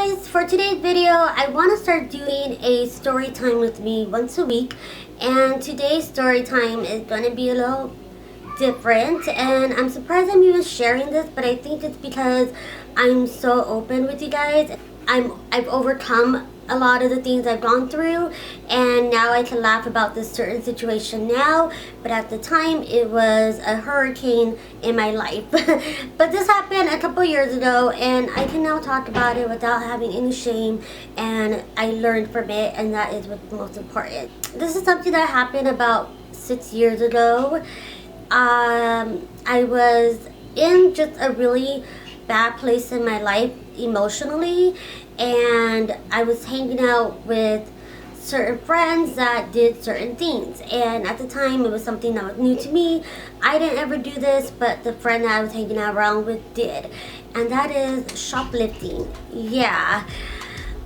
guys, for today's video I want to start doing a story time with me once a week, and today's story time is going to be a little different, and I'm surprised I'm even sharing this, but I think it's because I'm so open with you guys. I've overcome a lot of the things I've gone through, and now I can laugh about this certain situation now, but at the time it was a hurricane in my life. But this happened a couple years ago, and I can now talk about it without having any shame, and I learned from it, and that is what's most important. This is something that happened about 6 years ago. I was in just a really bad place in my life emotionally, and I was hanging out with certain friends that did certain things, and at the time it was something that was new to me. I didn't ever do this, but the friend that I was hanging out around with did, and that is shoplifting. Yeah,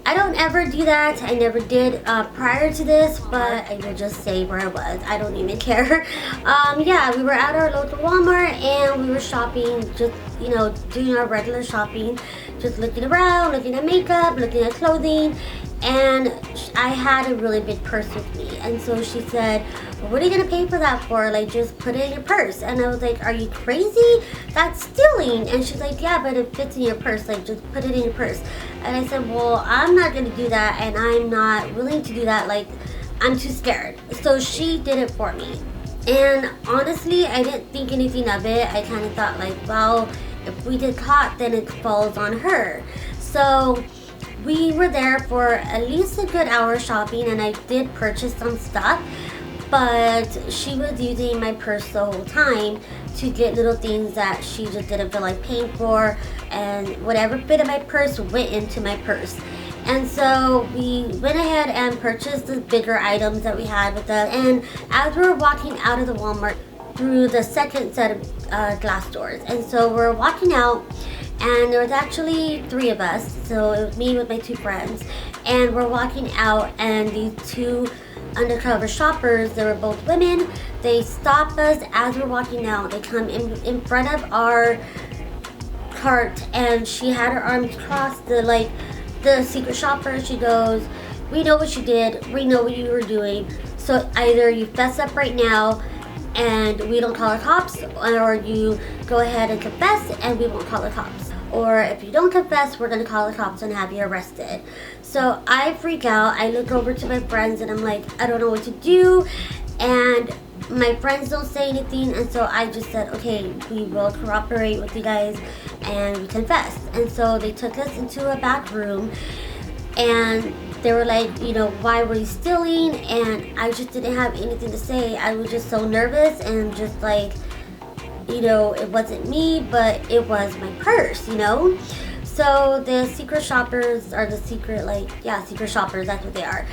I don't ever do that. I never did prior to this, but I will just say where I was. I don't even care. Yeah, we were at our local Walmart, and we were shopping, just, you know, doing our regular shopping, just looking around, looking at makeup, looking at clothing, and I had a really big purse with me, and so she said, well, what are you gonna pay for that for? Like, just put it in your purse. And I was like, are you crazy? That's stealing. And she's like, yeah, but it fits in your purse, like, just put it in your purse. And I said, well, I'm not gonna do that, and I'm not willing to do that, like, I'm too scared. So she did it for me, and honestly, I didn't think anything of it. I kind of thought, like, well, if we get caught, then it falls on her. So we were there for at least a good hour shopping, and I did purchase some stuff, but she was using my purse the whole time to get little things that she just didn't feel like paying for, and whatever fit in my purse went into my purse. And so we went ahead and purchased the bigger items that we had with us, and as we were walking out of the Walmart through the second set of glass doors, and so we're walking out, and there was actually 3 of us, so it was me with my 2 friends, and we're walking out, and these 2 undercover shoppers, they were both women, they stop us as we're walking out. They come in front of our cart, and she had her arms crossed, the secret shopper. She goes, we know what you did, we know what you were doing, so either you fess up right now and we don't call the cops, or you go ahead and confess and we won't call the cops, or if you don't confess, we're gonna call the cops and have you arrested. So I freak out. I look over to my friends and I'm like, I don't know what to do, and my friends don't say anything, and so I just said, okay, we will cooperate with you guys and we confess. And so they took us into a back room, and they were like, you know, why were you stealing? And I just didn't have anything to say. I was just so nervous, and just like, you know, it wasn't me, but it was my purse, you know? So the secret shoppers, or the secret, like, yeah, secret shoppers, that's what they are.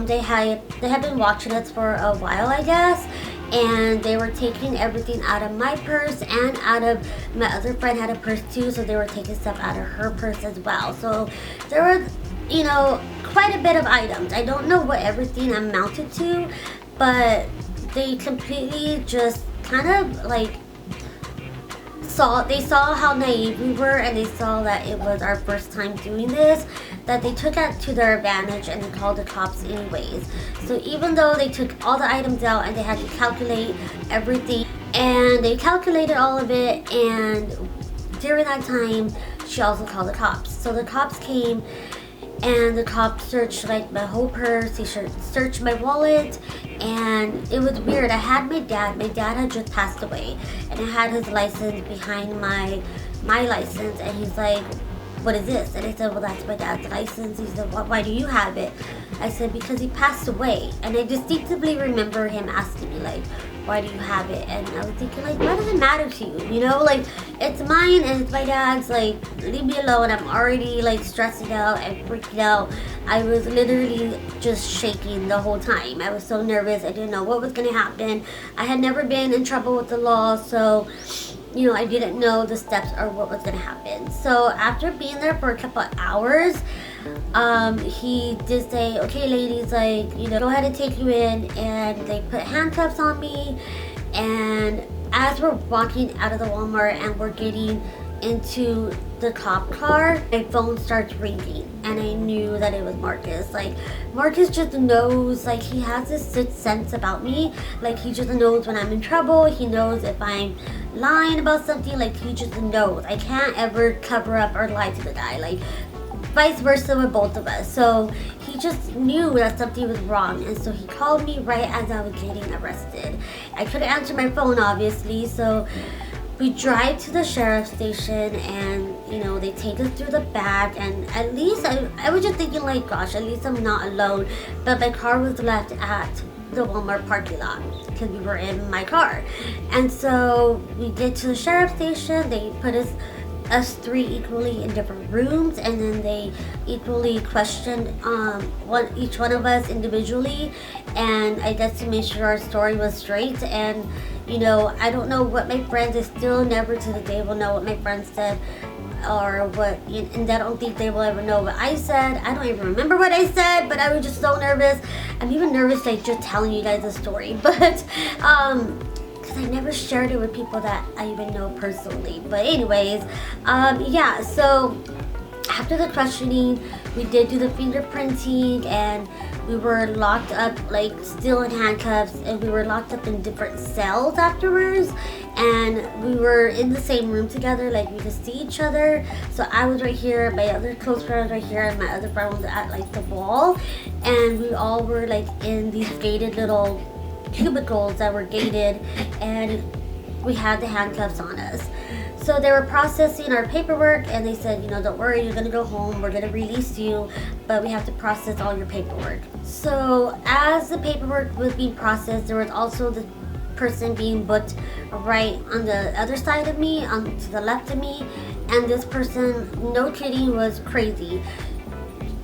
They had been watching us for a while, I guess, and they were taking everything out of my purse, and out of my other friend had a purse too, so they were taking stuff out of her purse as well. So there was, you know, quite a bit of items. I don't know what everything amounted to, but they completely just kind of like they saw how naive we were, and they saw that it was our first time doing this, that they took it to their advantage, and they called the cops anyways. So even though they took all the items out and they had to calculate everything, and they calculated all of it, and during that time she also called the cops. So the cops came, and the cops searched like my whole purse. He searched my wallet, and it was weird. I had my dad had just passed away, and I had his license behind my license, and he's like, what is this? And I said, well, that's my dad's license. He said, why do you have it? I said, because he passed away. And I distinctively remember him asking me, like, why do you have it? And I was thinking, like, why does it matter to you? You know, like, it's mine and it's my dad's, like, leave me alone. I'm already, like, stressing out and freaking out. I was literally just shaking the whole time. I was so nervous. I didn't know what was going to happen. I had never been in trouble with the law, so, you know, I didn't know the steps or what was going to happen. So after being there for a couple of hours, he did say, okay, ladies, like, you know, go ahead and take you in, and they put handcuffs on me. And as we're walking out of the Walmart and we're getting into the cop car, my phone starts ringing, and I knew that it was Marcus. Like, Marcus just knows, like, he has this sixth sense about me. Like, he just knows when I'm in trouble. He knows if I'm lying about something. Like, he just knows. I can't ever cover up or lie to the guy. Like, vice versa with both of us. So he just knew that something was wrong, and so he called me right as I was getting arrested. I couldn't answer my phone, obviously, so we drive to the sheriff's station, and you know, they take us through the back, and at least I was just thinking, like, gosh, at least I'm not alone. But my car was left at the Walmart parking lot because we were in my car. And so we get to the sheriff's station. They put us three equally in different rooms, and then they equally questioned each one of us individually, and I guess to make sure our story was straight. And you know, I don't know what my friends, I still never to the day will know what my friends said, or what, and I don't think they will ever know what I said. I don't even remember what I said, but I was just so nervous. I'm even nervous, like, just telling you guys the story, but because I never shared it with people that I even know personally. But anyways, yeah, so after the questioning, we did do the fingerprinting, and we were locked up, like, still in handcuffs, and we were locked up in different cells afterwards, and we were in the same room together, like, we could see each other. So I was right here, my other close friend was right here, and my other friend was at, like, the wall, and we all were, like, in these gated little cubicles that were gated, and we had the handcuffs on us. So they were processing our paperwork, and they said, you know, don't worry, you're gonna go home, we're gonna release you, but we have to process all your paperwork. So as the paperwork was being processed, there was also the person being booked right on the other side of me, to the left of me, and this person, no kidding, was crazy.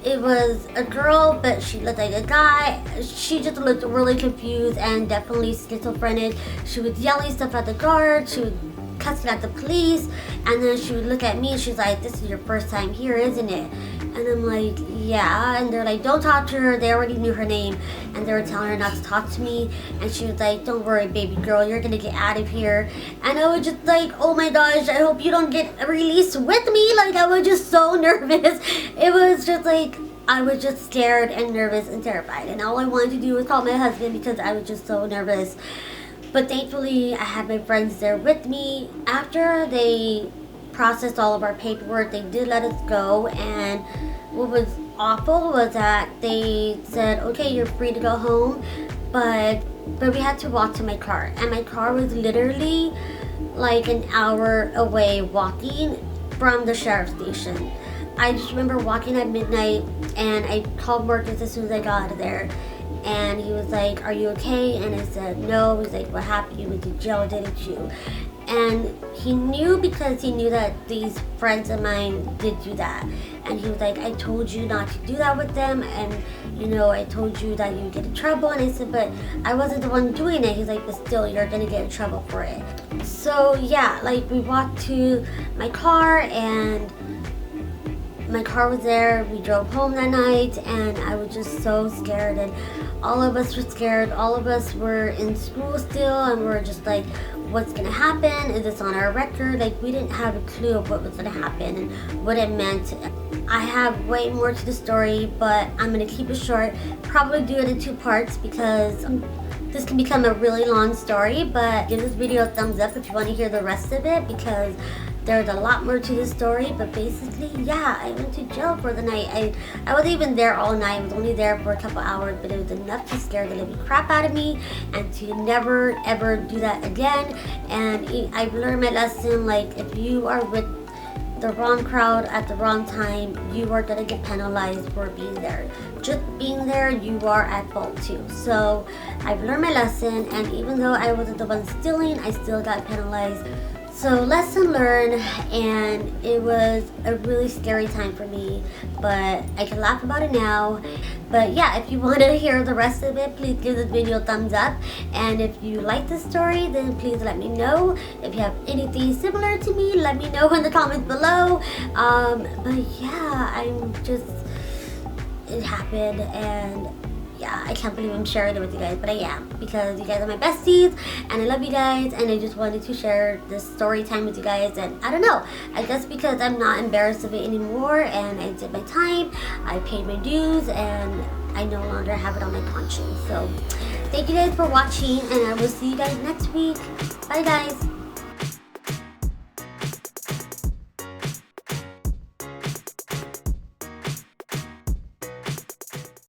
It was a girl, but she looked like a guy. She just looked really confused and definitely schizophrenic. She was yelling stuff at the guard. She was cussing at the police, and then she would look at me and she's like, this is your first time here, isn't it? And I'm like, yeah. And they're like, don't talk to her. They already knew her name, and they were telling her not to talk to me. And she was like, don't worry, baby girl, you're gonna get out of here. And I was just like, oh my gosh, I hope you don't get released with me. Like, I was just so nervous. It was just like, I was just scared and nervous and terrified, and all I wanted to do was call my husband because I was just so nervous. But thankfully, I had my friends there with me. After they processed all of our paperwork, they did let us go, and what was awful was that they said, okay, you're free to go home, but we had to walk to my car, and my car was literally like an hour away walking from the sheriff's station. I just remember walking at midnight, and I called Marcus as soon as I got out of there, and he was like, are you okay? And I said, no. He's like, what happened? You went to jail, didn't you? And he knew, because he knew that these friends of mine did do that. And he was like, I told you not to do that with them, and you know, I told you that you'd get in trouble. And I said, but I wasn't the one doing it. He's like, but still, you're gonna get in trouble for it. So yeah, like, we walked to my car, and my car was there. We drove home that night, and I was just so scared, and all of us were scared. All of us were in school still, and we were just like, what's gonna happen? Is this on our record? Like, we didn't have a clue of what was gonna happen and what it meant. I have way more to the story, but I'm gonna keep it short. Probably do it in 2 parts because this can become a really long story, but give this video a thumbs up if you want to hear the rest of it, because there's a lot more to the story. But basically, yeah, I went to jail for the night. I wasn't even there all night. I was only there for a couple hours, but it was enough to scare the living crap out of me, and to never ever do that again. And I've learned my lesson. Like, if you are with the wrong crowd at the wrong time, you are gonna get penalized for being there. Just being there, you are at fault too. So I've learned my lesson, and even though I wasn't the one stealing, I still got penalized. So lesson learned, and it was a really scary time for me, but I can laugh about it now. But yeah, if you want to hear the rest of it, please give this video a thumbs up. And if you like this story, then please let me know. If you have anything similar to me, let me know in the comments below. But yeah, it happened, and yeah, I can't believe I'm sharing it with you guys, but I am, because you guys are my besties and I love you guys, and I just wanted to share this story time with you guys. And I don't know, I guess because I'm not embarrassed of it anymore, and I did my time, I paid my dues, and I no longer have it on my conscience. So thank you guys for watching, and I will see you guys next week. Bye guys.